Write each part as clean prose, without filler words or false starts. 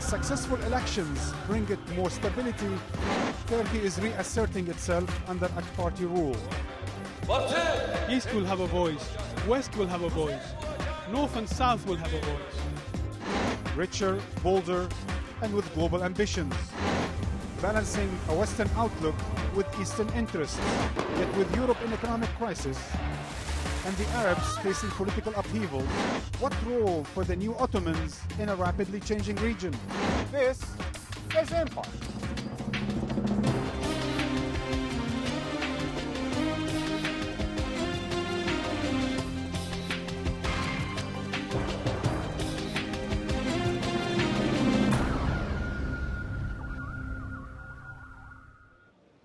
As successful elections bring it more stability, Turkey is reasserting itself under AK Party rule. East will have a voice, West will have a voice, North and South will have a voice. Richer, bolder, and with global ambitions. Balancing a Western outlook with Eastern interests, yet with Europe in economic crisis and the Arabs facing political upheaval, what role for the new Ottomans in a rapidly changing region? This is empire.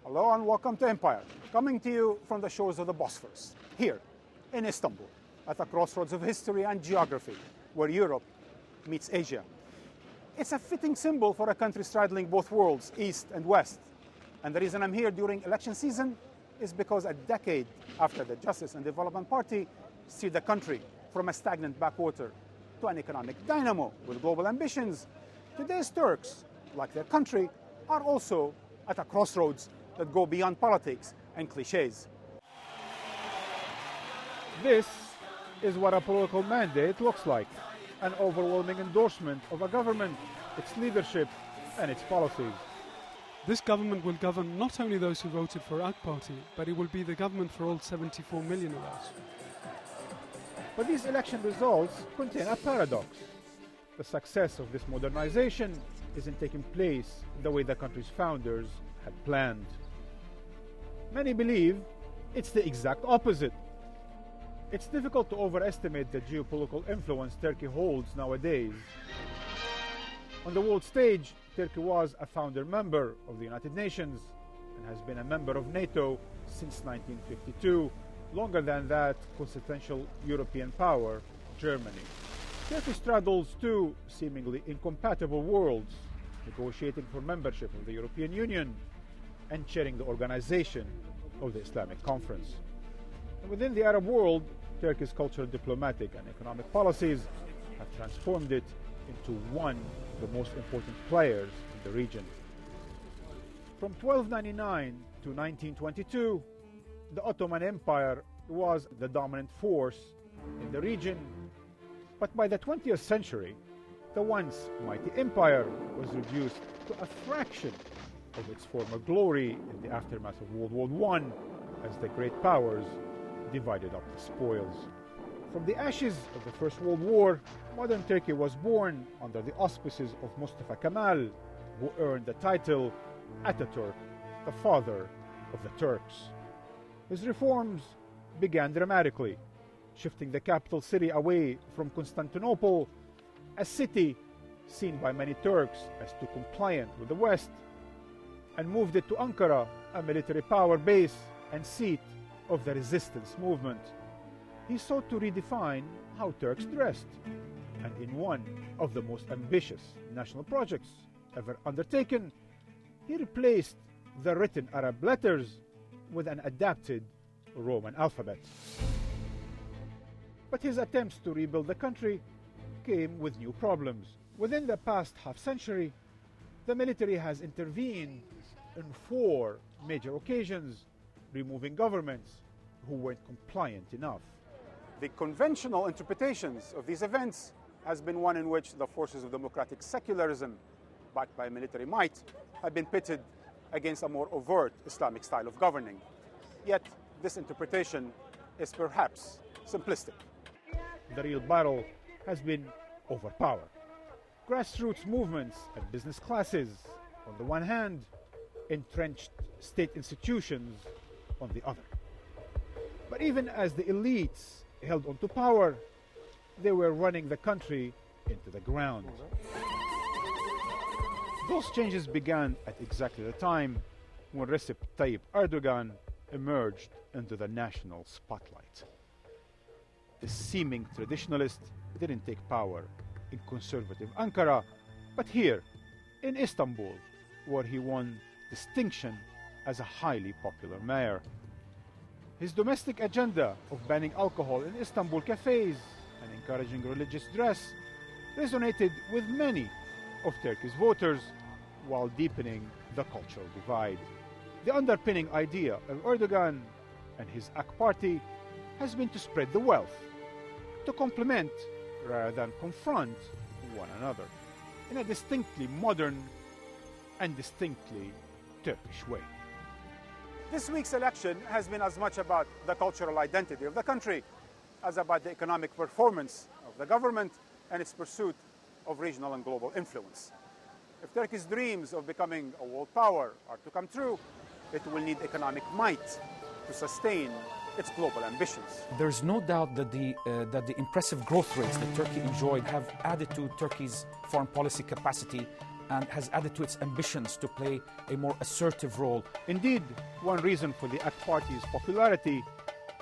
Hello and welcome to Empire, coming to you from the shores of the Bosphorus, here in Istanbul, at the crossroads of history and geography, where Europe meets Asia. It's a fitting symbol for a country straddling both worlds, East and West. And the reason I'm here during election season is because a decade after the Justice and Development Party steered the country from a stagnant backwater to an economic dynamo with global ambitions, today's Turks, like their country, are also at a crossroads that go beyond politics and cliches. This is what a political mandate looks like. An overwhelming endorsement of a government, its leadership, and its policies. This government will govern not only those who voted for AK Party, but it will be the government for all 74 million of us. But these election results contain a paradox. The success of this modernization isn't taking place the way the country's founders had planned. Many believe it's the exact opposite. It's difficult to overestimate the geopolitical influence Turkey holds nowadays. On the world stage, Turkey was a founder member of the United Nations and has been a member of NATO since 1952, longer than that consequential European power, Germany. Turkey straddles two seemingly incompatible worlds, negotiating for membership of the European Union and chairing the organization of the Islamic Conference. And within the Arab world, Turkey's cultural, diplomatic, and economic policies have transformed it into one of the most important players in the region. From 1299 to 1922, the Ottoman Empire was the dominant force in the region. But by the 20th century, the once mighty empire was reduced to a fraction of its former glory in the aftermath of World War I, as the great powers divided up the spoils. From the ashes of the First World War, modern Turkey was born under the auspices of Mustafa Kemal, who earned the title Ataturk, the father of the Turks. His reforms began dramatically, shifting the capital city away from Constantinople, a city seen by many Turks as too compliant with the West, and moved it to Ankara, a military power base and seat of the resistance movement. He sought to redefine how Turks dressed, and in one of the most ambitious national projects ever undertaken, he replaced the written Arab letters with an adapted Roman alphabet. But his attempts to rebuild the country came with new problems. Within the past half-century, the military has intervened in 4 major occasions, removing governments who weren't compliant enough. The conventional interpretations of these events has been one in which the forces of democratic secularism, backed by military might, have been pitted against a more overt Islamic style of governing. Yet, this interpretation is perhaps simplistic. The real battle has been over power. Grassroots movements and business classes on the one hand, entrenched state institutions on the other. But even as the elites held onto power, they were running the country into the ground. Those changes began at exactly the time when Recep Tayyip Erdogan emerged into the national spotlight. The seeming traditionalist didn't take power in conservative Ankara, but here in Istanbul, where he won distinction as a highly popular mayor. His domestic agenda of banning alcohol in Istanbul cafes and encouraging religious dress resonated with many of Turkey's voters while deepening the cultural divide. The underpinning idea of Erdogan and his AK party has been to spread the wealth, to complement rather than confront one another in a distinctly modern and distinctly Turkish way. This week's election has been as much about the cultural identity of the country as about the economic performance of the government and its pursuit of regional and global influence. If Turkey's dreams of becoming a world power are to come true, it will need economic might to sustain its global ambitions. There's no doubt that the impressive growth rates that Turkey enjoyed have added to Turkey's foreign policy capacity and has added to its ambitions to play a more assertive role. Indeed, one reason for the AK party's popularity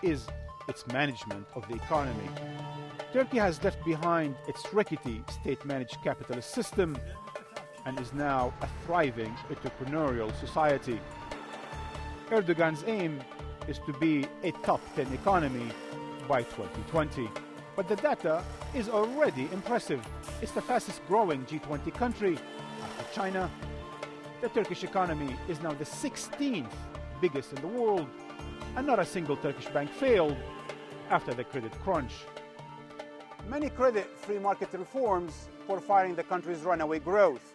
is its management of the economy. Turkey has left behind its rickety state-managed capitalist system and is now a thriving entrepreneurial society. Erdogan's aim is to be a top 10 economy by 2020. But the data is already impressive. It's the fastest growing G20 country after China. The Turkish economy is now the 16th biggest in the world, and not a single Turkish bank failed after the credit crunch. Many credit free market reforms for firing the country's runaway growth,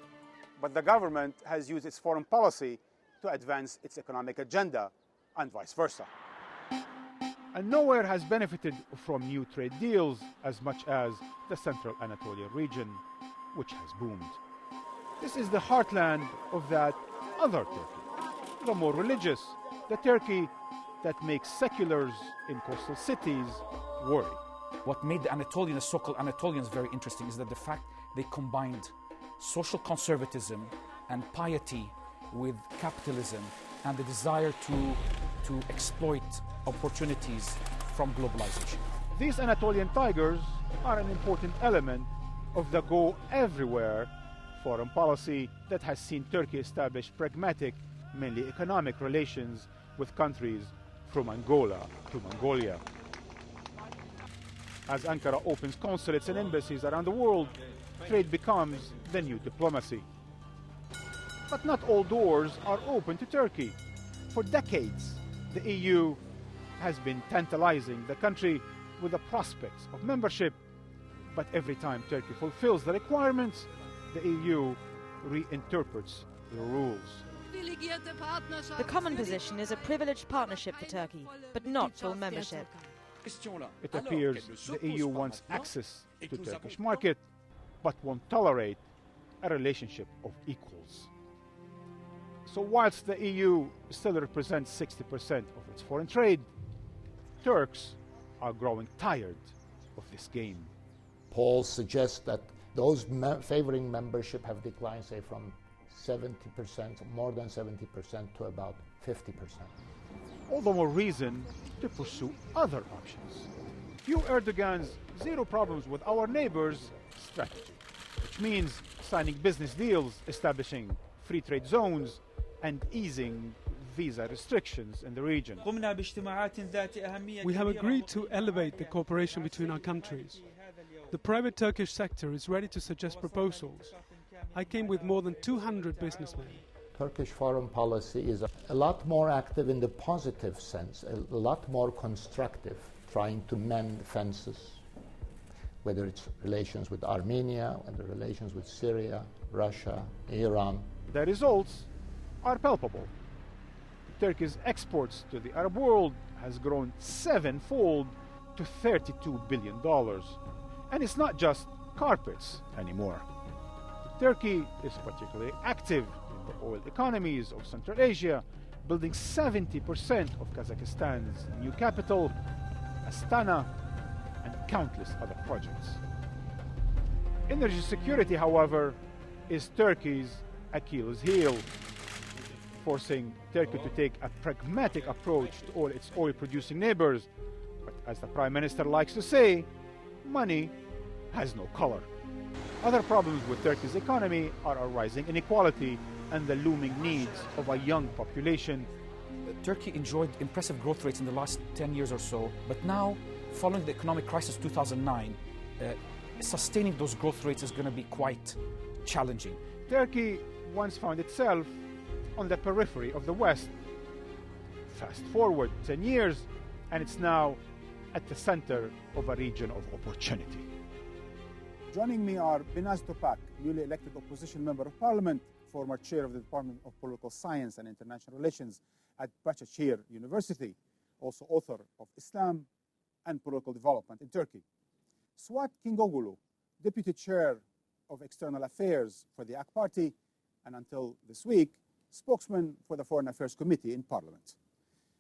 but the government has used its foreign policy to advance its economic agenda, and vice versa. And nowhere has benefited from new trade deals as much as the Central Anatolia region, which has boomed. This is the heartland of that other Turkey, the more religious, the Turkey that makes seculars in coastal cities worry. What made the Anatolians, so-called Anatolians, very interesting is that the fact they combined social conservatism and piety with capitalism and the desire to exploit opportunities from globalization. These Anatolian tigers are an important element of the go-everywhere foreign policy that has seen Turkey establish pragmatic, mainly economic relations with countries from Angola to Mongolia. As Ankara opens consulates and embassies around the world, trade becomes the new diplomacy. But not all doors are open to Turkey. For decades, the EU has been tantalizing the country with the prospects of membership. But every time Turkey fulfills the requirements, the EU reinterprets the rules. The common position is a privileged partnership for Turkey, but not full membership. It appears the EU wants access to the Turkish market, but won't tolerate a relationship of equals. So whilst the EU still represents 60% of its foreign trade, Turks are growing tired of this game. Polls suggest that those favoring membership have declined, say, from 70%, more than 70%, to about 50%. All the more reason to pursue other options. Cue Erdogan's zero problems with our neighbors strategy, which means signing business deals, establishing free trade zones, and easing visa restrictions in the region. We have agreed to elevate the cooperation between our countries. The private Turkish sector is ready to suggest proposals. I came with more than 200 businessmen. Turkish foreign policy is a lot more active in the positive sense, a lot more constructive, trying to mend fences, whether it's relations with Armenia, whether relations with Syria, Russia, Iran. The results are palpable. Turkey's exports to the Arab world has grown sevenfold to $32 billion. And it's not just carpets anymore. Turkey is particularly active in the oil economies of Central Asia, building 70% of Kazakhstan's new capital, Astana, and countless other projects. Energy security, however, is Turkey's Achilles heel, forcing Turkey to take a pragmatic approach to all its oil-producing neighbors. But as the Prime Minister likes to say, money has no color. Other problems with Turkey's economy are a rising inequality and the looming needs of a young population. Turkey enjoyed impressive growth rates in the last 10 years or so, but now, following the economic crisis of 2009, sustaining those growth rates is going to be quite challenging. Turkey once found itself on the periphery of the West. Fast forward 10 years, and it's now at the center of a region of opportunity. Joining me are Binaz Topak, newly elected opposition member of parliament, former chair of the Department of Political Science and International Relations at Bahçeşehir University, also author of Islam and Political Development in Turkey. Suat Kingoglu, deputy chair of External Affairs for the AK Party, and until this week, spokesman for the Foreign Affairs Committee in Parliament.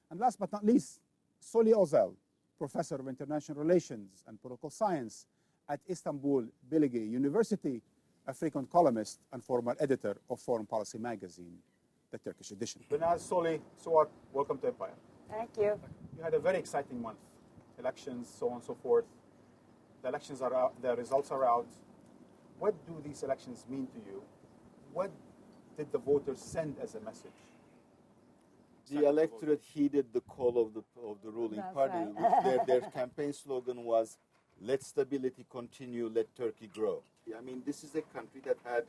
And last but not least, Soli Özel, professor of International Relations and Political Science at Istanbul Bilgi University, a frequent columnist and former editor of Foreign Policy magazine, the Turkish edition. Binaz, Soli, Suat, welcome to Empire. Thank you. You had a very exciting month. Elections, so on and so forth. The elections are out, the results are out. What do these elections mean to you? What did the voters send as a message? The electorate heeded the call of the ruling party. Right. Their campaign slogan was, "Let stability continue, let Turkey grow." I mean, this is a country that had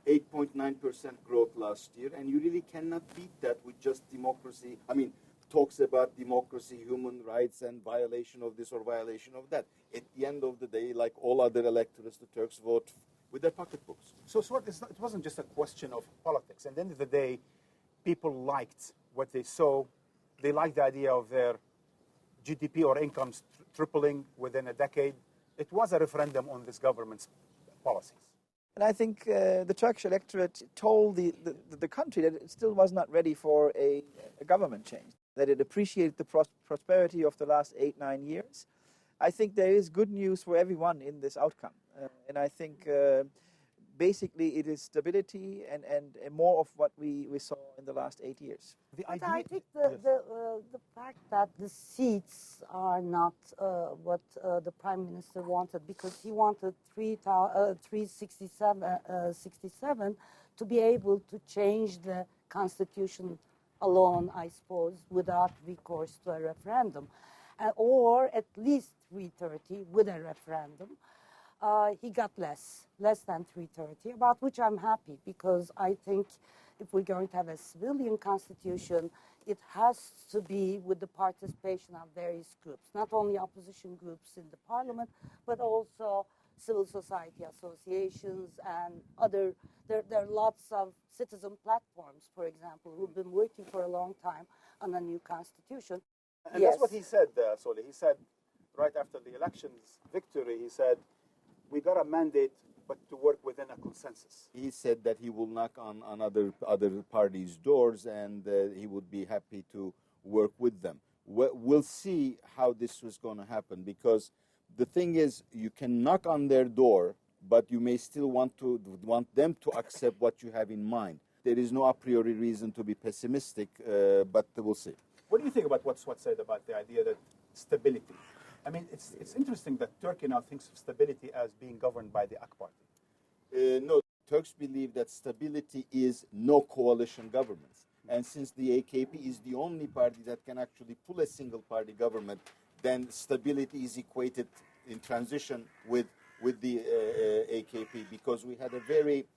8.9% growth last year, and you really cannot beat that with just democracy. I mean, talks about democracy, human rights, and violation of this or violation of that. At the end of the day, like all other electorates, the Turks vote with their pocketbooks. So it wasn't just a question of politics. At the end of the day, people liked what they saw. They liked the idea of their GDP or incomes tripling within a decade. It was a referendum on this government's policies. And I think the Turkish electorate told the country that it still was not ready for a government change, that it appreciated the prosperity of the last 8-9 years. I think there is good news for everyone in this outcome. And I think basically it is stability and more of what we saw in the last 8 years. I think the fact that the seats are not what the Prime Minister wanted, because he wanted 367 to be able to change the constitution alone, I suppose, without recourse to a referendum, or at least 330 with a referendum. He got less than 330, about which I'm happy, because I think if we're going to have a civilian constitution, it has to be with the participation of various groups, not only opposition groups in the parliament, but also civil society associations and other. There are lots of citizen platforms, for example, who've been working for a long time on a new constitution. And yes, that's what he said, Soli. He said right after the elections victory, he said, we got a mandate, but to work within a consensus. He said that he will knock on other parties' doors, and he would be happy to work with them. We'll see how this was going to happen, because the thing is, you can knock on their door, but you may still want them to accept what you have in mind. There is no a priori reason to be pessimistic, but we'll see. What do you think about what Swat said about the idea that stability? I mean, it's interesting that Turkey now thinks of stability as being governed by the AK Party. No, Turks believe that stability is no coalition governments. And since the AKP is the only party that can actually pull a single-party government, then stability is equated in transition with the AKP, because we had a very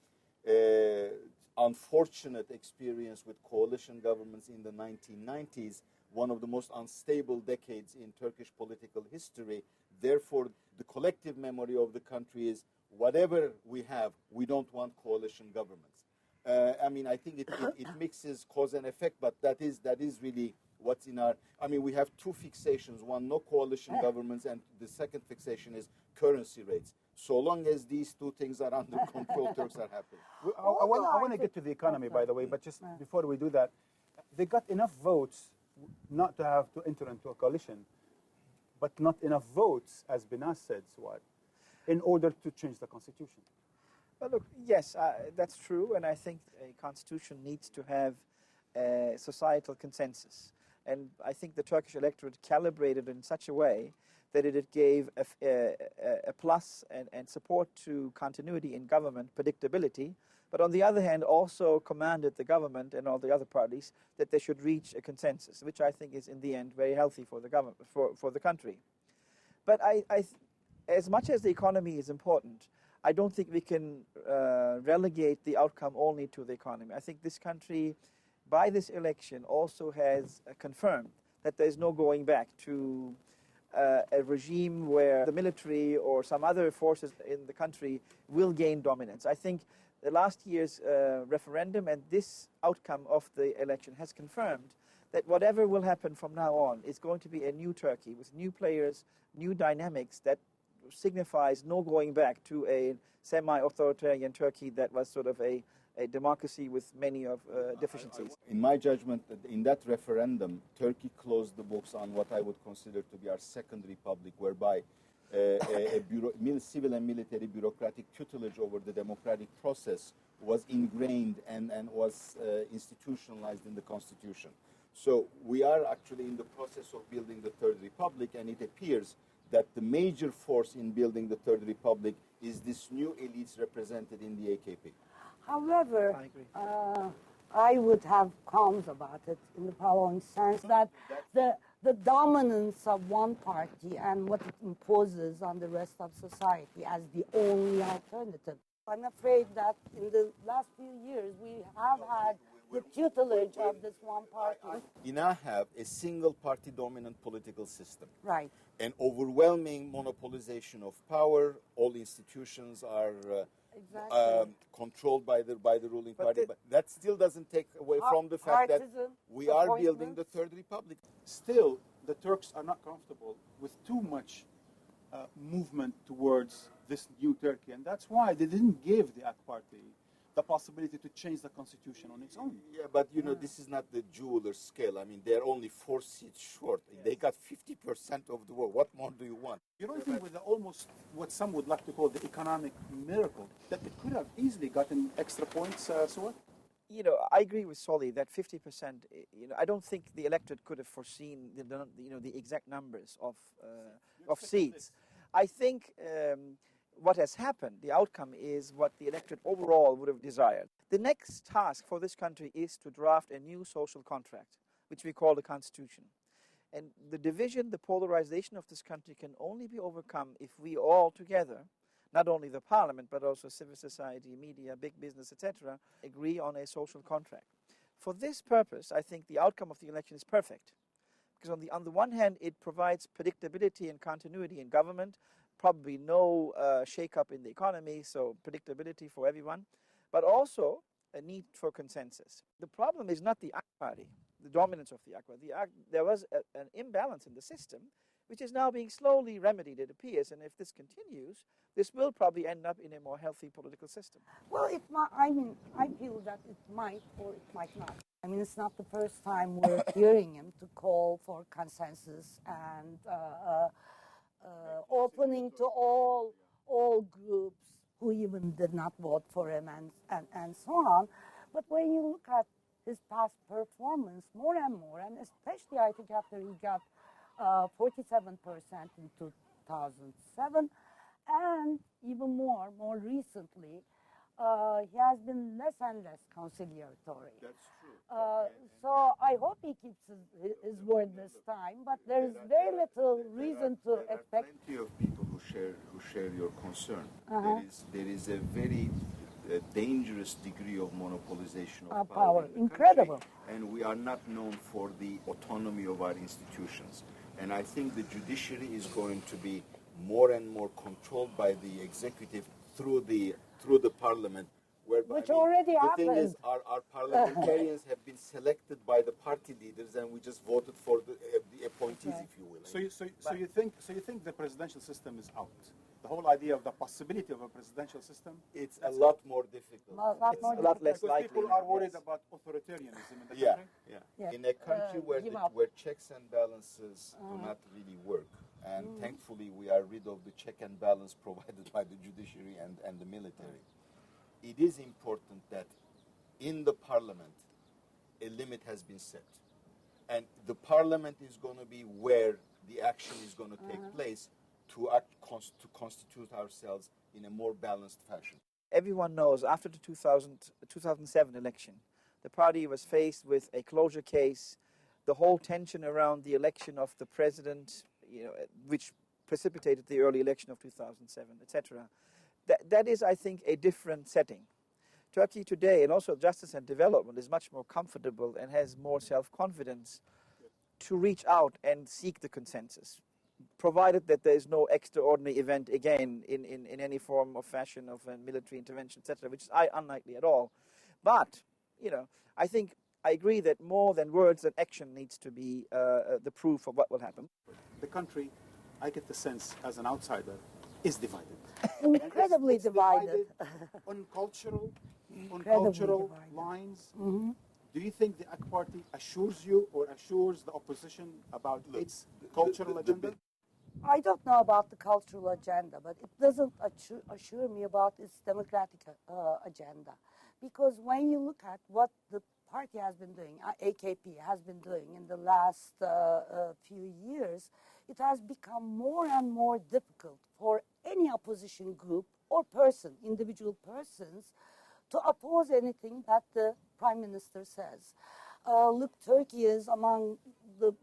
unfortunate experience with coalition governments in the 1990s, one of the most unstable decades in Turkish political history. Therefore, the collective memory of the country is, whatever we have, we don't want coalition governments. I mean, I think it mixes cause and effect, but that is really what's in our. I mean, we have two fixations: one, no coalition governments, and the second fixation is currency rates. So long as these two things are under control, Turks are happy. I want to get to the economy, by the way, but just before we do that, they got enough votes not to have to enter into a coalition, but not enough votes, as Binaz said, Suad, in order to change the constitution. Well, look, yes, that's true, and I think a constitution needs to have a societal consensus. And I think the Turkish electorate calibrated in such a way that it gave a plus and support to continuity in government, predictability, but on the other hand also commanded the government and all the other parties that they should reach a consensus, which I think is in the end very healthy for the government, for the country. But as much as the economy is important, I don't think we can relegate the outcome only to the economy. I think this country, by this election, also has confirmed that there is no going back to a regime where the military or some other forces in the country will gain dominance. I think the last year's referendum and this outcome of the election has confirmed that whatever will happen from now on is going to be a new Turkey with new players, new dynamics that signifies no going back to a semi-authoritarian Turkey that was sort of a democracy with many of deficiencies. In my judgment, in that referendum, Turkey closed the books on what I would consider to be our second republic, whereby civil and military bureaucratic tutelage over the democratic process was ingrained and was institutionalized in the constitution. So we are actually in the process of building the Third Republic, and it appears that the major force in building the Third Republic is this new elites represented in the AKP. However, I would have qualms about it in the following sense, that the dominance of one party and what it imposes on the rest of society as the only alternative. I'm afraid that in the last few years we have had the tutelage of this one party. We now have a single-party dominant political system. Right. An overwhelming monopolization of power. All institutions are controlled by the ruling party. But that still doesn't take away from the fact that we are building the Third Republic. Still, the Turks are not comfortable with too much movement towards this new Turkey, and that's why they didn't give the AK Party the possibility to change the constitution on its own. Yeah, but you know, this is not the jeweler's scale. I mean, they're only 4 seats short. Yes. They got 50% of the vote. What more do you want? You don't think with the almost what some would like to call the economic miracle that it could have easily gotten extra points, Suad? You know, I agree with Solly that 50%. You know, I don't think the electorate could have foreseen the exact numbers of seats. I think what has happened, the outcome is what the electorate overall would have desired. The next task for this country is to draft a new social contract, which we call the Constitution. And the division, the polarization of this country can only be overcome if we all together, not only the parliament, but also civil society, media, big business, etc., agree on a social contract. For this purpose, I think the outcome of the election is perfect. Because on the one hand, it provides predictability and continuity in government, probably no shake-up in the economy, so predictability for everyone, but also a need for consensus. The problem is not the AK Party, the dominance of the AK Party. There was an imbalance in the system, which is now being slowly remedied, it appears, and if this continues, this will probably end up in a more healthy political system. Well, I feel that it might or it might not. I mean, it's not the first time we're hearing him to call for consensus and opening to all groups who even did not vote for him and so on. But when you look at his past performance more and more, and especially I think after he got 47% in 2007, and even more recently, he has been less and less conciliatory. That's true. So I hope he keeps his word this time, but there is very little reason to expect. There are plenty of people who share your concern. There is a very dangerous degree of monopolization of power in the Incredible. country, and we are not known for the autonomy of our institutions. And I think the judiciary is going to be more and more controlled by the executive through the parliament. Which already happened. The thing is, our parliamentarians have been selected by the party leaders, and we just voted for the appointees, if you will. So you think the presidential system is out? The whole idea of the possibility of a presidential system? It's a lot more difficult. It's a lot less likely. People are worried about authoritarianism in the country. Yeah. In a country where checks and balances do not really work, and thankfully we are rid of the check and balance provided by the judiciary and the military. It is important that in the parliament a limit has been set, and the parliament is going to be where the action is going to take place to constitute ourselves in a more balanced fashion. Everyone knows after the 2007 election, the party was faced with a closure case, the whole tension around the election of the president, which precipitated the early election of 2007, etc. that is, I think, a different setting. Turkey today, and also justice and development, is much more comfortable and has more self-confidence to reach out and seek the consensus, provided that there is no extraordinary event again in any form or fashion of a military intervention, etc., which is unlikely at all. But, you know, I think I agree that more than words and action needs to be the proof of what will happen. The country, I get the sense as an outsider, is divided. Incredibly it's divided. On cultural Divided. lines. Mm-hmm. Do you think the AK Party assures you or assures the opposition about its cultural agenda? I don't know about the cultural agenda, but it doesn't assure me about its democratic agenda. Because when you look at what the party has been doing, AKP has been doing in the last few years, it has become more and more difficult for any opposition group or person, individual persons, to oppose anything that the Prime Minister says. Look, Turkey is among the,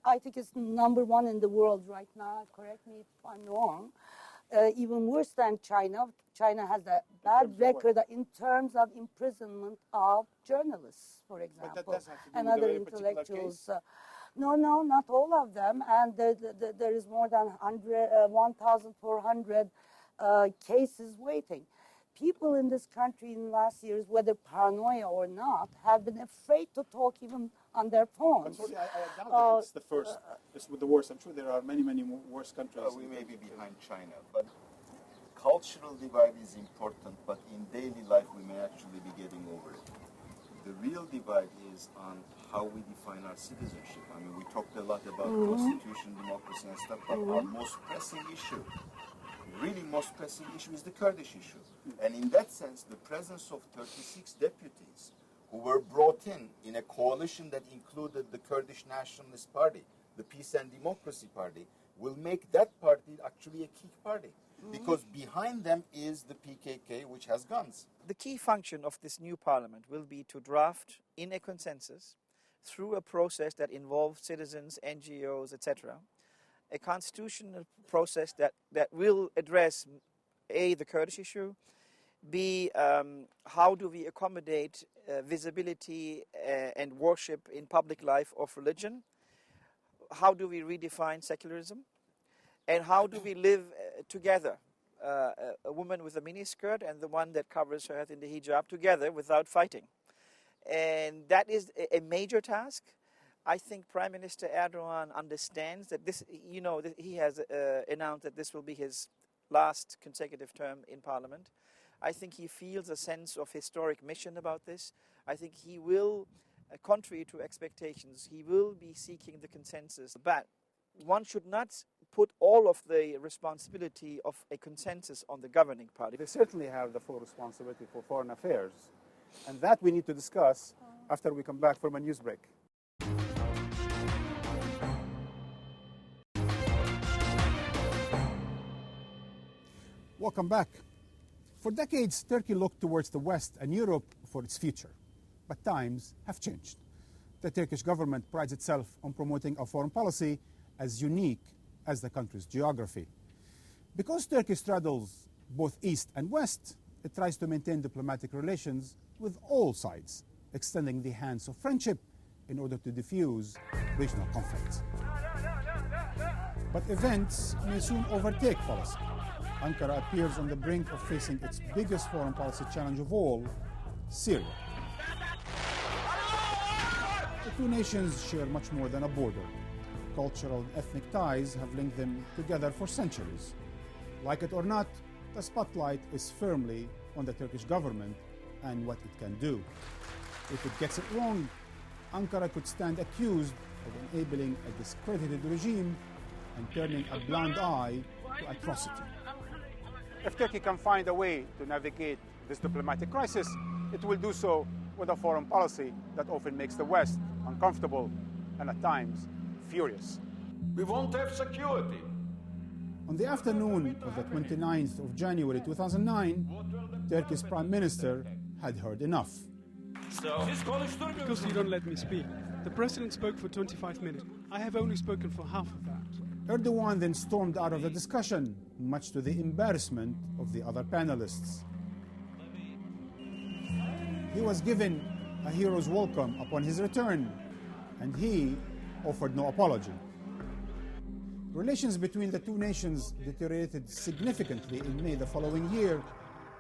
I think it's #1 in the world right now, correct me if I'm wrong, even worse than China. China has a bad record in terms of imprisonment of journalists, for example, and other intellectuals. No, not all of them, and there is more than 1,400 cases waiting. People in this country in the last years, whether paranoia or not, have been afraid to talk even on their phones. I'm sorry, I doubt that it's the first, it's the worst. I'm sure there are many, many worse countries. We may be behind China, but cultural divide is important, but in daily life we may actually be getting over it. The real divide is on how we define our citizenship. I mean, we talked a lot about constitution, democracy and stuff, but our most pressing issue, really most pressing issue, is the Kurdish issue. And in that sense, the presence of 36 deputies who were brought in a coalition that included the Kurdish Nationalist Party, the Peace and Democracy Party, will make that party actually a key party. Because behind them is the PKK, which has guns. The key function of this new parliament will be to draft in a consensus, through a process that involves citizens, NGOs, etc., a constitutional process that will address A, the Kurdish issue, B, how do we accommodate visibility and worship in public life of religion, how do we redefine secularism, and how do we live together, a woman with a miniskirt and the one that covers her head in the hijab together without fighting. And that is a major task. I think Prime Minister Erdogan understands that this, you know, he has announced that this will be his last consecutive term in Parliament. I think he feels a sense of historic mission about this. I think he will, contrary to expectations, he will be seeking the consensus. But one should not put all of the responsibility of a consensus on the governing party. They certainly have the full responsibility for foreign affairs. And that we need to discuss after we come back from a news break. Welcome back. For decades, Turkey looked towards the West and Europe for its future. But times have changed. The Turkish government prides itself on promoting a foreign policy as unique as the country's geography. Because Turkey straddles both East and West, it tries to maintain diplomatic relations with all sides, extending the hands of friendship in order to diffuse regional conflicts. But events may soon overtake policy. Ankara appears on the brink of facing its biggest foreign policy challenge of all, Syria. The two nations share much more than a border. Cultural and ethnic ties have linked them together for centuries. Like it or not, the spotlight is firmly on the Turkish government and what it can do. If it gets it wrong, Ankara could stand accused of enabling a discredited regime and turning a blind eye to atrocity. If Turkey can find a way to navigate this diplomatic crisis, it will do so with a foreign policy that often makes the West uncomfortable and at times furious. We won't have security. On the afternoon of the 29th of January 2009, Turkey's Prime Minister had heard enough. Because you don't let me speak. The President spoke for 25 minutes. I have only spoken for half of that. Erdogan then stormed out of the discussion, much to the embarrassment of the other panelists. He was given a hero's welcome upon his return, and he offered no apology. Relations between the two nations deteriorated significantly in May the following year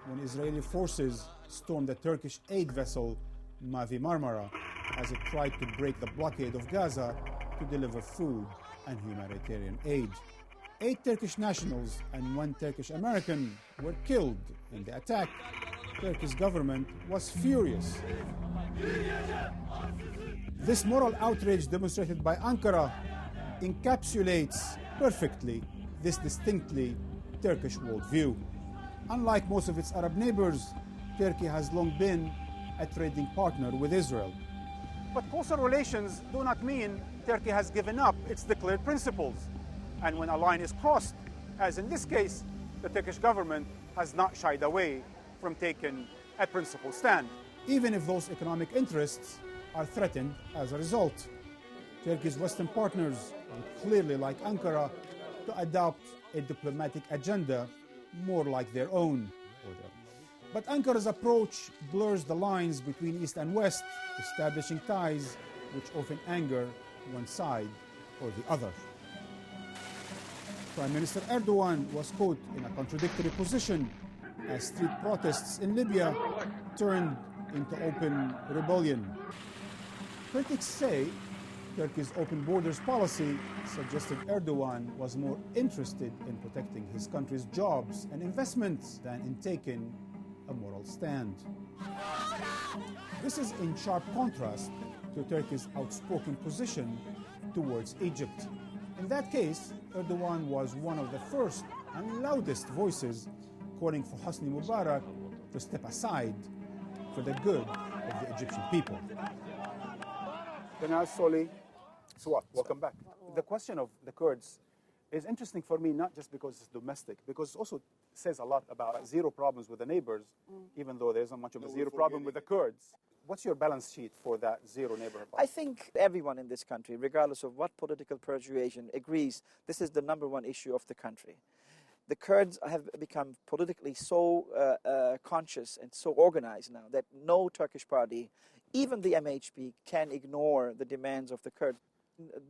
when Israeli forces stormed the Turkish aid vessel Mavi Marmara as it tried to break the blockade of Gaza to deliver food and humanitarian aid. 8 Turkish nationals and 1 Turkish American were killed in the attack. Turkey's government was furious. This moral outrage demonstrated by Ankara encapsulates perfectly this distinctly Turkish worldview. Unlike most of its Arab neighbors, Turkey has long been a trading partner with Israel. But closer relations do not mean Turkey has given up its declared principles. And when a line is crossed, as in this case, the Turkish government has not shied away from taking a principled stand, even if those economic interests are threatened as a result. Turkey's Western partners would clearly like Ankara to adopt a diplomatic agenda more like their own. But Ankara's approach blurs the lines between East and West, establishing ties which often anger one side or the other. Prime Minister Erdogan was caught in a contradictory position as street protests in Libya turned into open rebellion. Critics say Turkey's open borders policy suggested Erdogan was more interested in protecting his country's jobs and investments than in taking a moral stand. This is in sharp contrast to Turkey's outspoken position towards Egypt. In that case, Erdogan was one of the first and loudest voices calling for Hosni Mubarak to step aside for the good of the Egyptian people. Benar Soli, Swat, welcome back. The question of the Kurds is interesting for me, not just because it's domestic, because it also says a lot about zero problems with the neighbors, even though there isn't much of a zero problem with the Kurds. What's your balance sheet for that zero neighborhood policy? I think everyone in this country, regardless of what political persuasion, agrees this is the #1 issue of the country. The Kurds have become politically so conscious and so organized now that no Turkish party, even the MHP, can ignore the demands of the Kurds.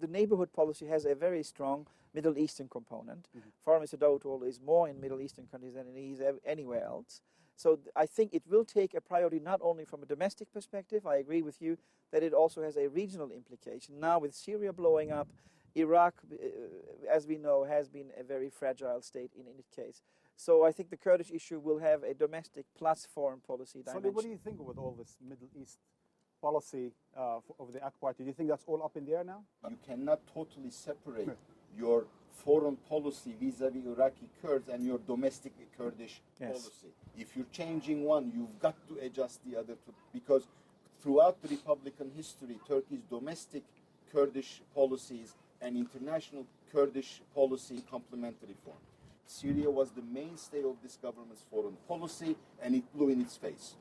The neighborhood policy has a very strong Middle Eastern component. Foreign Minister Davutoğlu is more in Middle Eastern countries than he is anywhere else. So I think it will take a priority not only from a domestic perspective. I agree with you that it also has a regional implication. Now with Syria blowing up, Iraq, as we know, has been a very fragile state in its case. So I think the Kurdish issue will have a domestic plus foreign policy dimension. So what do you think with all this Middle East policy of the AK party? Do you think that's all up in the air now? You cannot totally separate your foreign policy vis-a-vis Iraqi Kurds and your domestic Kurdish policy. If you're changing one, you've got to adjust the other two, because throughout the Republican history, Turkey's domestic Kurdish policies and international Kurdish policy complementary form. Syria was the mainstay of this government's foreign policy, and it blew in its face.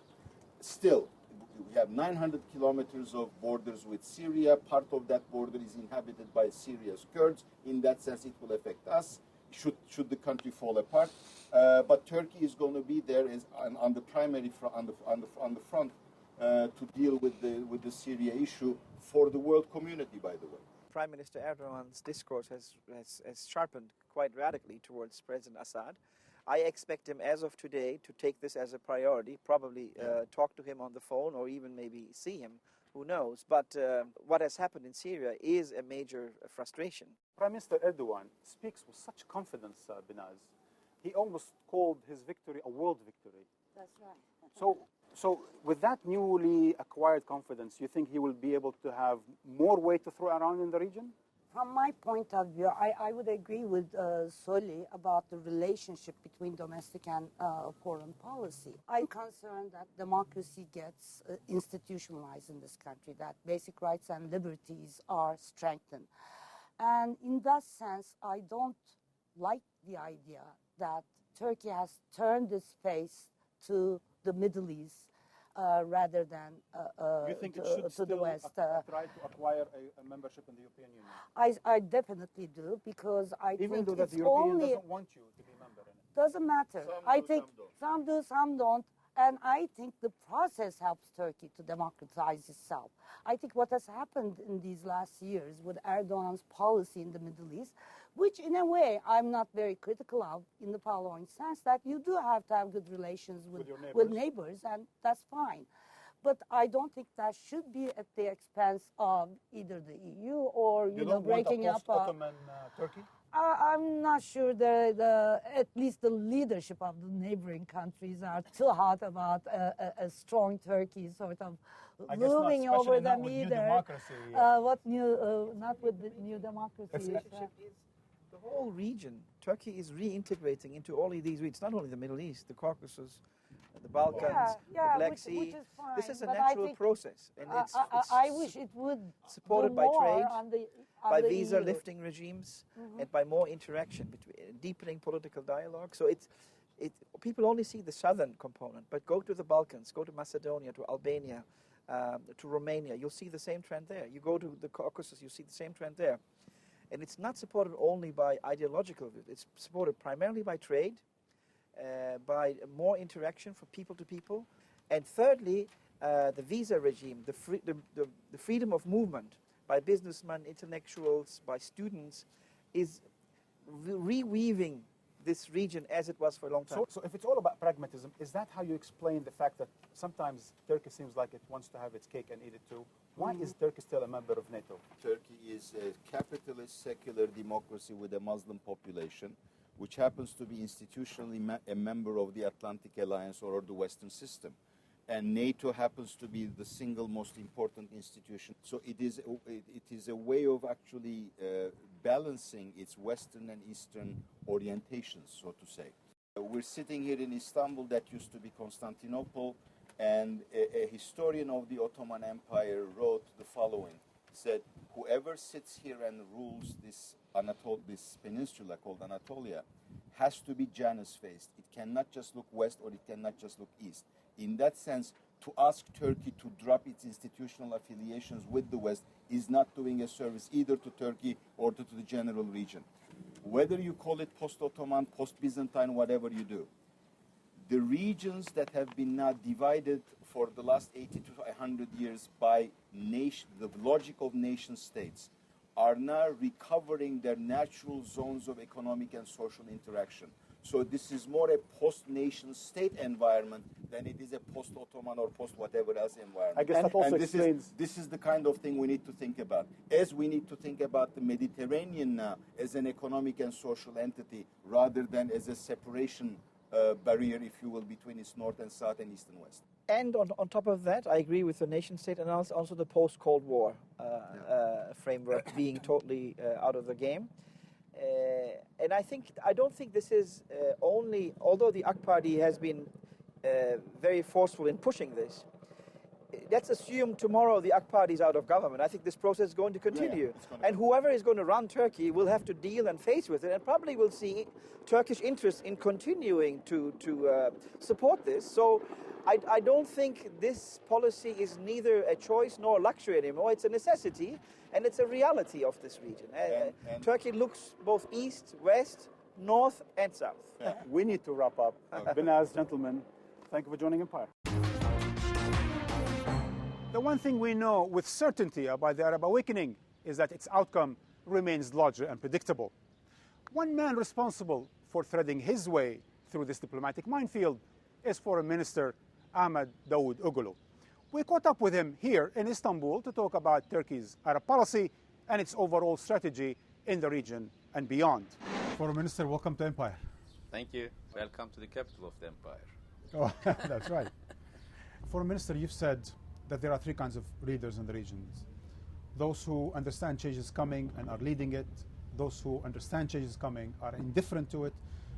Still, we have 900 kilometers of borders with Syria. Part of that border is inhabited by Syria's Kurds. In that sense, it will affect us, should the country fall apart. But Turkey is going to be there as on the primary on the front to deal with the Syria issue for the world community, by the way. Prime Minister Erdogan's discourse has sharpened quite radically towards President Assad. I expect him, as of today, to take this as a priority, probably talk to him on the phone or even maybe see him, who knows. But what has happened in Syria is a major frustration. Prime Minister Erdogan speaks with such confidence, Binaz. He almost called his victory a world victory. That's right. So with that newly acquired confidence, you think he will be able to have more weight to throw around in the region? From my point of view, I would agree with Soli about the relationship between domestic and foreign policy. I'm concerned that democracy gets institutionalized in this country, that basic rights and liberties are strengthened. And in that sense, I don't like the idea that Turkey has turned its face to the Middle East rather than you think it to, should to still the West. try to acquire a membership in the European Union? I definitely do, because I Even think though that it's the European only doesn't want you to be a member in it. doesn't matter. Some I do, think some don't. some do, some don't. And I think the process helps Turkey to democratize itself. I think what has happened in these last years with Erdogan's policy in the Middle East, which in a way I'm not very critical of, in the following sense, that you do have to have good relations with neighbors, and that's fine. But I don't think that should be at the expense of either the EU or, you know, breaking up Ottoman Turkey? I'm not sure at least the leadership of the neighboring countries are too hot about a strong Turkey sort of looming over them either. Not with the new democracy. The whole region, Turkey is reintegrating into all of these regions, not only the Middle East, the Caucasus, the Balkans, the Black Sea. Which is fine, this is a natural process, and I wish it would supported by trade, by the visa EU. lifting regimes, and by more interaction between deepening political dialogue. So people only see the southern component, but go to the Balkans, go to Macedonia, to Albania, to Romania. You'll see the same trend there. You go to the Caucasus, you see the same trend there. And it's not supported only by ideological views. It's supported primarily by trade, by more interaction from people to people, and thirdly, the visa regime, the freedom of movement by businessmen, intellectuals, by students, is reweaving this region as it was for a long time. So if it's all about pragmatism, is that how you explain the fact that sometimes Turkey seems like it wants to have its cake and eat it too? Why is Turkey still a member of NATO? Turkey is a capitalist secular democracy with a Muslim population, which happens to be institutionally a member of the Atlantic Alliance or the Western system. And NATO happens to be the single most important institution. So it is a way of actually balancing its Western and Eastern orientations, so to say. We're sitting here in Istanbul, that used to be Constantinople, and a historian of the Ottoman Empire wrote the following, said, whoever sits here and rules this peninsula called Anatolia has to be Janus-faced. It cannot just look west, or it cannot just look east. In that sense, to ask Turkey to drop its institutional affiliations with the West is not doing a service either to Turkey or to the general region. Whether you call it post-Ottoman, post-Byzantine, whatever you do, the regions that have been now divided for the last 80 to 100 years by the logic of nation states are now recovering their natural zones of economic and social interaction. So this is more a post-nation state environment than it is a post-Ottoman or post-whatever else environment. I guess that also explains... This is the kind of thing we need to think about. As we need to think about the Mediterranean now as an economic and social entity rather than as a separation barrier, if you will, between its north and south and east and west. And on top of that, I agree with the nation state and also the post-Cold War framework being totally out of the game. And I don't think this is only, although the AK Party has been very forceful in pushing this, let's assume tomorrow the AK Party is out of government. I think this process is going to continue. And whoever is going to run Turkey will have to deal and face with it, and probably will see Turkish interest in continuing to support this. So I don't think this policy is neither a choice nor a luxury anymore. It's a necessity, and it's a reality of this region. And Turkey looks both east, west, north, and south. We need to wrap up. Binaz, gentlemen, thank you for joining Empire. The one thing we know with certainty about the Arab awakening is that its outcome remains largely unpredictable. One man responsible for threading his way through this diplomatic minefield is Foreign Minister Ahmed Davutoglu. We caught up with him here in Istanbul to talk about Turkey's Arab policy and its overall strategy in the region and beyond. Foreign Minister, welcome to Empire. Thank you. Welcome to the capital of the empire. Oh, that's right. Foreign Minister, you've said that there are three kinds of leaders in the regions. Those who understand change is coming and are leading it, those who understand change is coming are indifferent to it,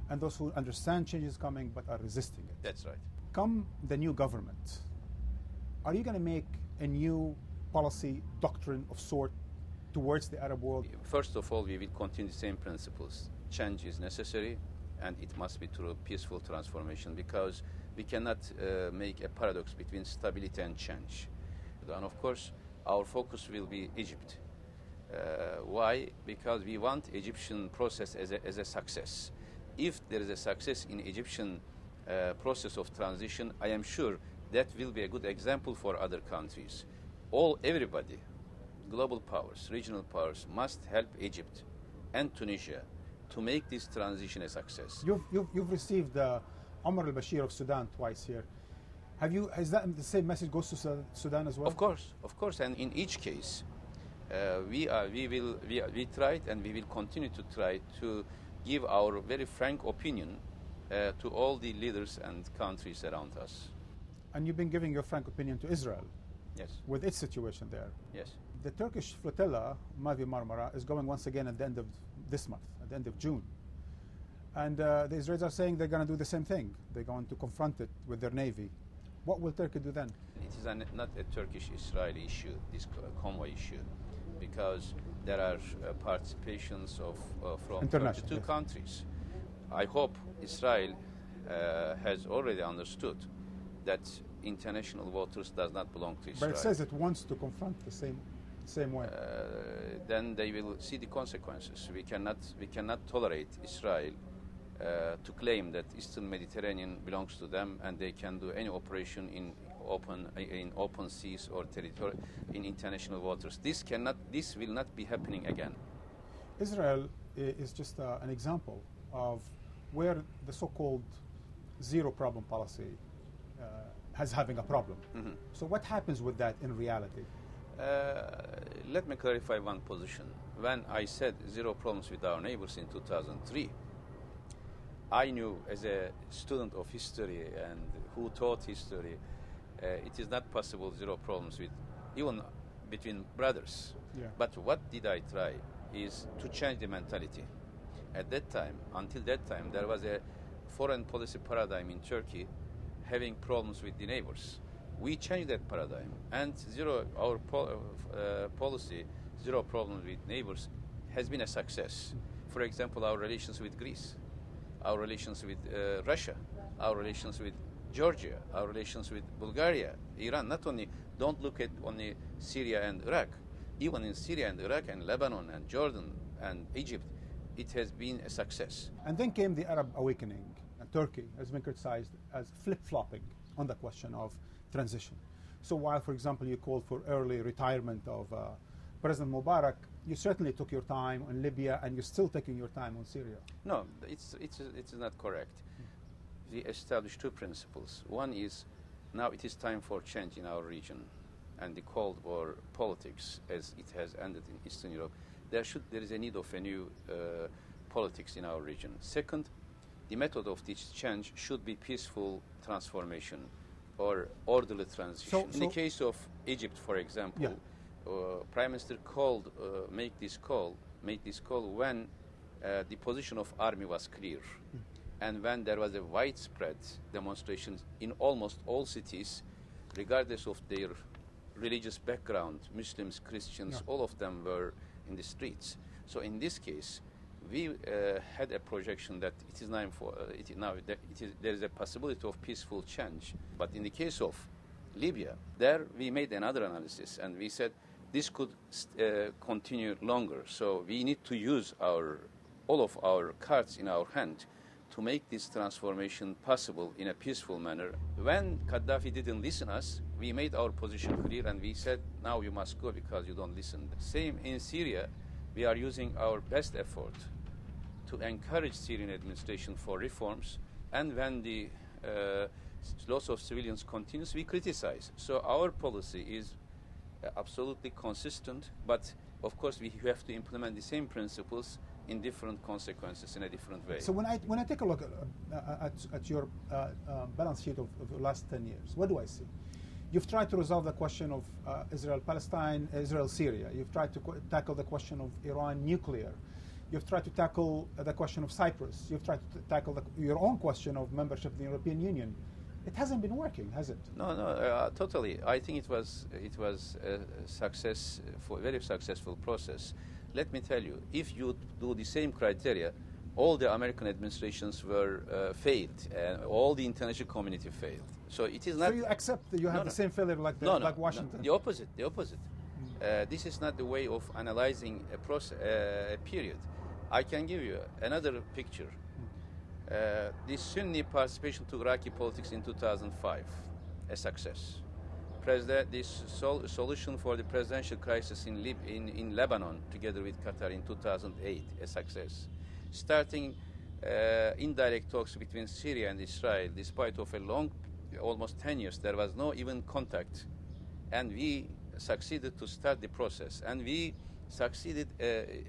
and those who understand change is coming but are resisting it. That's right. Come the new government, are you going to make a new policy doctrine of sort towards the Arab world? First of all, we will continue the same principles. Change is necessary, and it must be through peaceful transformation, because we cannot make a paradox between stability and change. And of course, our focus will be Egypt. Why? Because we want Egyptian process as a success. If there is a success in Egyptian process of transition, I am sure that will be a good example for other countries. Everybody, global powers, regional powers, must help Egypt and Tunisia to make this transition a success. You've received Omar al-Bashir of Sudan twice here. Is that the same message goes to Sudan as well? Of course, and in each case, we tried and we will continue to try to give our very frank opinion to all the leaders and countries around us. And you've been giving your frank opinion to Israel. Yes. With its situation there. Yes. The Turkish flotilla, Mavi Marmara, is going once again at the end of this month, at the end of June. And the Israelis are saying they're going to do the same thing. They're going to confront it with their navy. What will Turkey do then? It is not a Turkish-Israeli issue, this convoy issue, because there are participations from the two countries. I hope Israel has already understood that international waters does not belong to Israel. But it says it wants to confront the same way. Then they will see the consequences. We cannot tolerate Israel to claim that Eastern Mediterranean belongs to them and they can do any operation in open seas or territory in international waters. This will not be happening again. Israel is just an example of where the so-called zero problem policy has having a problem. Mm-hmm. So what happens with that in reality? Let me clarify one position. When I said zero problems with our neighbors in 2003, I knew as a student of history and who taught history, it is not possible zero problems with even between brothers. Yeah. But what did I try is to change the mentality. At that time, until that time, there was a foreign policy paradigm in Turkey having problems with the neighbors. We changed that paradigm, and our policy, zero problems with neighbors, has been a success. For example, our relations with Greece, our relations with Russia, our relations with Georgia, our relations with Bulgaria, Iran. Not only, don't look at only Syria and Iraq. Even in Syria and Iraq and Lebanon and Jordan and Egypt, it has been a success. And then came the Arab awakening, and Turkey has been criticized as flip-flopping on the question of transition. So while, for example, you called for early retirement of President Mubarak, you certainly took your time on Libya, and you're still taking your time on Syria. No, it's not correct. We established two principles. One is, now it is time for change in our region, and the Cold War politics, as it has ended in Eastern Europe, there is a need of a new politics in our region. Second, the method of this change should be peaceful transformation or orderly transition. In the case of Egypt, for example, yeah. Prime Minister made this call when the position of army was clear, and when there was a widespread demonstrations in almost all cities, regardless of their religious background, Muslims, Christians, all of them were in the streets. So in this case, we had a projection that it is there is a possibility of peaceful change. But in the case of Libya, there we made another analysis, and we said this could continue longer. So we need to use all of our cards in our hand to make this transformation possible in a peaceful manner. When Gaddafi didn't listen us, we made our position clear, and we said, now you must go because you don't listen. Same in Syria, we are using our best effort to encourage Syrian administration for reforms, and when the loss of civilians continues, we criticize. So our policy is absolutely consistent, but of course we have to implement the same principles in different consequences in a different way. So when I take a look at your balance sheet of the last 10 years, what do I see? You've tried to resolve the question of Israel-Palestine, Israel-Syria. You've tried to tackle the question of Iran nuclear. You've tried to tackle the question of Cyprus. You've tried to tackle your own question of membership of the European Union. It hasn't been working, has it? No, totally. I think it was a very successful process. Let me tell you, if you do the same criteria, all the American administrations were failed, and all the international community failed. So it is not. So you accept that you have the same failure like Washington? No, the opposite. The opposite. This is not the way of analyzing a period. I can give you another picture. The Sunni participation to Iraqi politics in 2005, a success. This solution for the presidential crisis in Lebanon, together with Qatar in 2008, a success. Starting indirect talks between Syria and Israel, despite of a long, almost 10 years, there was no even contact, and we succeeded to start the process, and we succeeded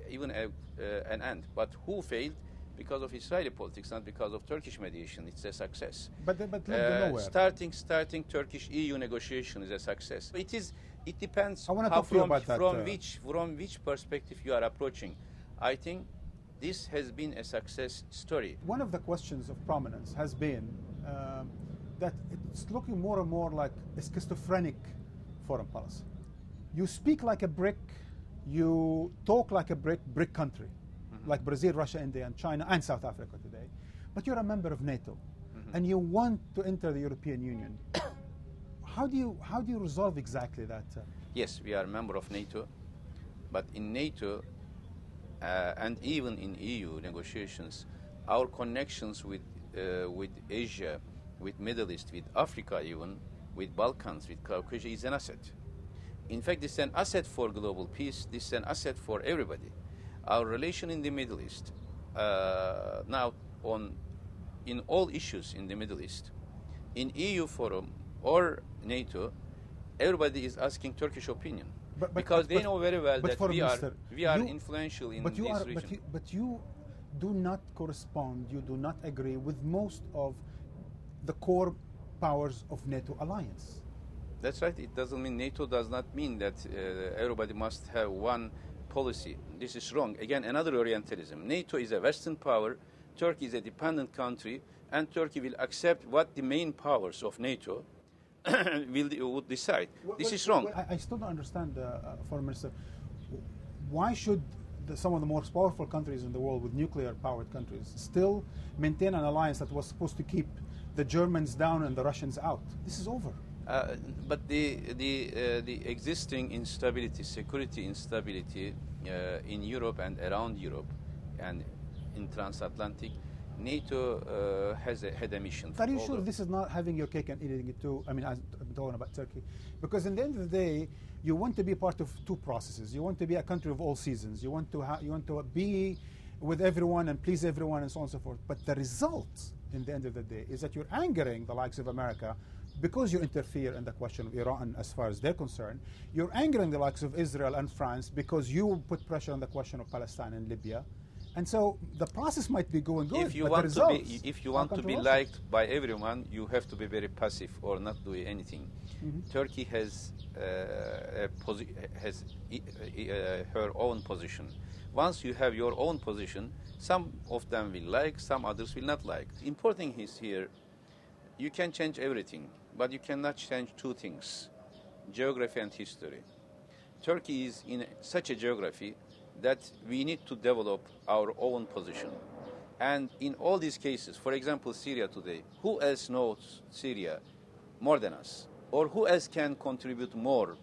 even an end. But who failed? Because of Israeli politics, not because of Turkish mediation. It's a success. But nowhere. Starting Turkish EU negotiation is a success. It depends I want to talk to you about that. From which perspective you are approaching. I think this has been a success story. One of the questions of prominence has been that it's looking more and more like a schizophrenic foreign policy. You speak like a brick, you talk like a brick country, like Brazil, Russia, India, and China, and South Africa today. But you're a member of NATO, and you want to enter the European Union. How do you resolve exactly that? Yes, we are a member of NATO, but in NATO and even in EU negotiations, our connections with Asia, with Middle East, with Africa even, with Balkans, with Caucasia is an asset. In fact, this is an asset for global peace. This is an asset for everybody. Our relation in the Middle East, now in all issues in the Middle East, in EU forum or NATO, everybody is asking Turkish opinion because they know very well that we are influential in this region. But you do not correspond, you do not agree with most of the core powers of NATO alliance. That's right. It doesn't mean NATO does not mean that everybody must have one policy. This is wrong. Again, another Orientalism. NATO is a Western power, Turkey is a dependent country, and Turkey will accept what the main powers of NATO would decide. This is wrong. I still don't understand, Foreign Minister. Why should some of the most powerful countries in the world, with nuclear-powered countries, still maintain an alliance that was supposed to keep the Germans down and the Russians out? This is over. But the existing instability, security instability in Europe and around Europe and in transatlantic, NATO had a mission. Are you sure this is not having your cake and eating it too? I mean, I'm talking about Turkey. Because in the end of the day, you want to be part of two processes. You want to be a country of all seasons. You want to be with everyone and please everyone and so on and so forth. But the result, in the end of the day, is that you're angering the likes of America because you interfere in the question of Iran as far as they're concerned. You're angering the likes of Israel and France because you put pressure on the question of Palestine and Libya. And so the process might be going good, if you want to be liked by everyone, you have to be very passive or not do anything. Turkey has her own position. Once you have your own position, some of them will like, some others will not like. Important is here, you can change everything, but you cannot change two things, geography and history. Turkey is in such a geography that we need to develop our own position. And in all these cases, for example, Syria today, who else knows Syria more than us? Or who else can contribute more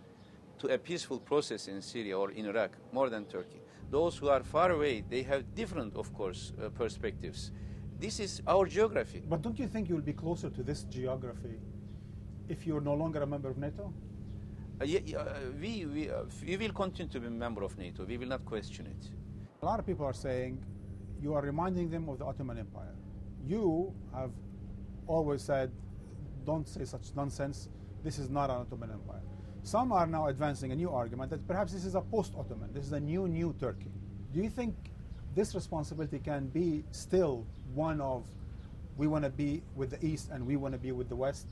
to a peaceful process in Syria or in Iraq more than Turkey? Those who are far away, they have different, of course, perspectives. This is our geography. But don't you think you'll be closer to this geography if you're no longer a member of NATO? We will continue to be a member of NATO. We will not question it. A lot of people are saying you are reminding them of the Ottoman Empire. You have always said, don't say such nonsense. This is not an Ottoman Empire. Some are now advancing a new argument that perhaps this is a post-Ottoman. This is a new Turkey. Do you think this responsibility can be still one of we want to be with the East and we want to be with the West?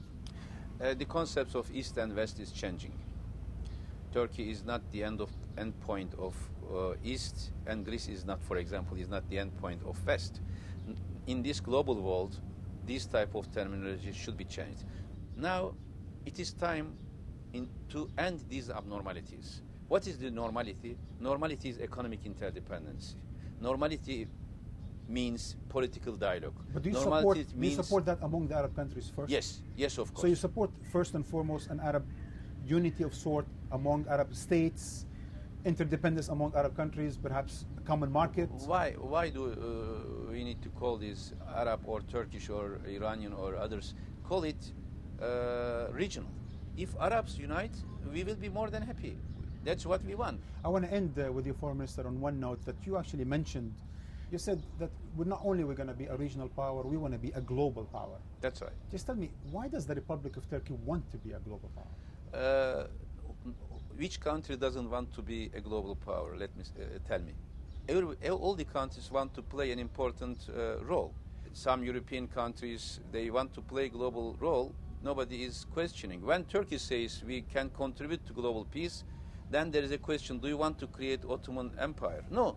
The concepts of East and West is changing. Turkey is not the end point of East, and Greece is not, for example, is not the end point of West. In this global world, this type of terminology should be changed. Now, it is time to end these abnormalities. What is the normality? Normality is economic interdependency. Normality means political dialogue. But do you, support that among the Arab countries first? Yes, yes, of course. So you support first and foremost an Arab unity of sort among Arab states, interdependence among Arab countries, perhaps a common market? Why do we need to call this Arab or Turkish or Iranian or others? Call it regional. If Arabs unite, we will be more than happy. That's what we want. I want to end with you, Foreign Minister, on one note that you actually mentioned. You said that we're not only going to be a regional power, we want to be a global power. That's right. Just tell me, why does the Republic of Turkey want to be a global power? Which country doesn't want to be a global power? Let me tell me. All the countries want to play an important role. Some European countries, they want to play a global role. Nobody is questioning. When Turkey says we can contribute to global peace, then there is a question, do you want to create Ottoman Empire? No.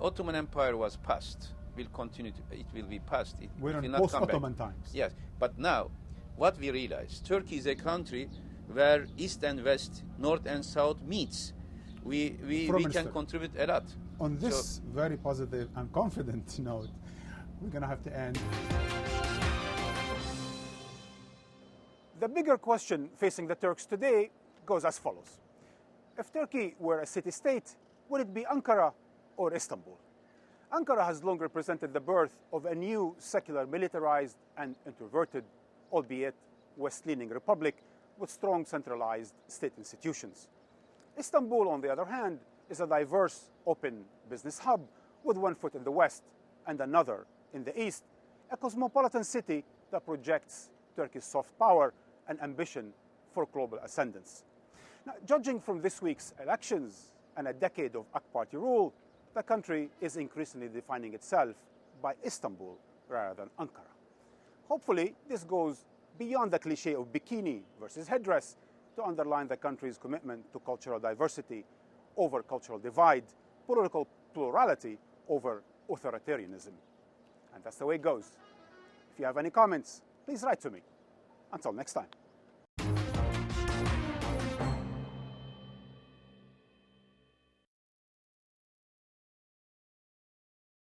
Ottoman Empire was past. Will continue to, it will be past. We're in post-Ottoman times. Yes, but now, what we realize, Turkey is a country where East and West, North and South meets. We can contribute a lot. On this very positive and confident note, we're going to have to end. The bigger question facing the Turks today goes as follows. If Turkey were a city-state, would it be Ankara or Istanbul? Ankara has long represented the birth of a new secular, militarized and introverted, albeit west-leaning republic with strong centralized state institutions. Istanbul, on the other hand, is a diverse, open business hub with one foot in the west and another in the east, a cosmopolitan city that projects Turkey's soft power and ambition for global ascendance. Now, judging from this week's elections and a decade of AK Party rule, the country is increasingly defining itself by Istanbul rather than Ankara. Hopefully, this goes beyond the cliché of bikini versus headdress to underline the country's commitment to cultural diversity over cultural divide, political plurality over authoritarianism. And that's the way it goes. If you have any comments, please write to me. Until next time.